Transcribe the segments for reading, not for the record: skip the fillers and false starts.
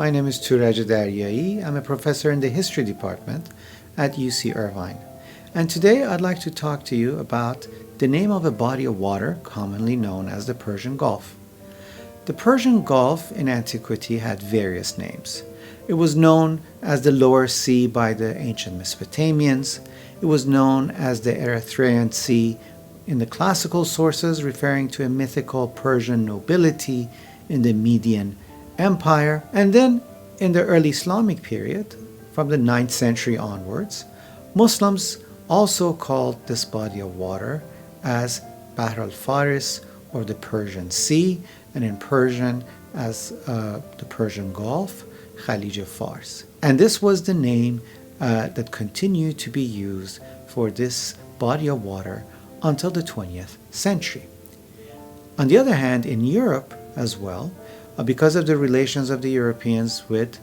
My name is Tورج Dariایی. I'm a professor in the history department at UC Irvine. And today I'd like to talk to you about the name of a body of water commonly known as the Persian Gulf. The Persian Gulf in antiquity had various names. It was known as the Lower Sea by the ancient Mesopotamians. It was known as the Erythraean Sea in the classical sources, referring to a mythical Persian nobility in the Median Empire. And then in the early Islamic period, from the 9th century onwards, Muslims also called this body of water as Bahr al-Faris, or the Persian Sea, and in Persian as the Persian Gulf, Khaleej of Fars. And this was the name that continued to be used for this body of water until the 20th century. On the other hand, in Europe as well, because of the relations of the Europeans with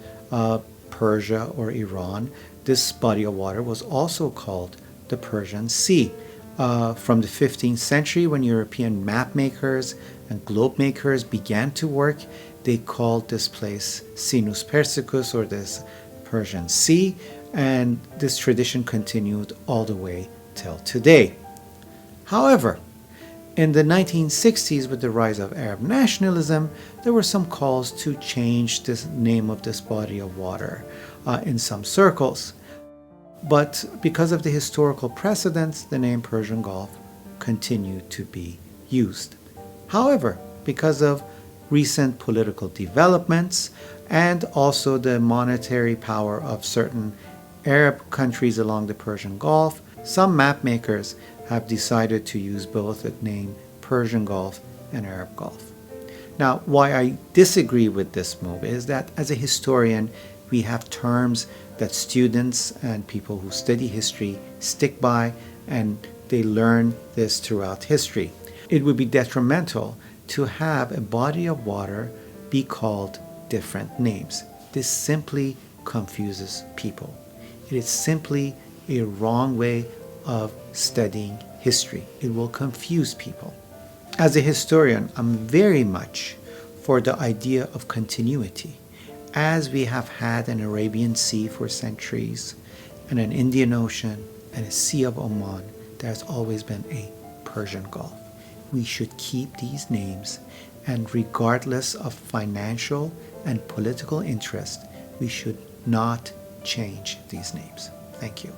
Persia or Iran, this body of water was also called the Persian Sea. From the 15th century, when European map makers and globe makers began to work, they called this place Sinus Persicus, or this Persian Sea, and this tradition continued all the way till today. However, in the 1960s, with the rise of Arab nationalism, there were some calls to change the name of this body of water in some circles. But because of the historical precedents, the name Persian Gulf continued to be used. However, because of recent political developments and also the monetary power of certain Arab countries along the Persian Gulf, some map makers have decided to use both the name Persian Gulf and Arab Gulf. Now, why I disagree with this move is that as a historian, we have terms that students and people who study history stick by, and they learn this throughout history. It would be detrimental to have a body of water be called different names. This simply confuses people. It is simply a wrong way of studying history. It will confuse people. As a historian, I'm very much for the idea of continuity. As we have had an Arabian Sea for centuries, and an Indian Ocean, and a Sea of Oman, there has always been a Persian Gulf. We should keep these names, and regardless of financial and political interest, we should not change these names. Thank you.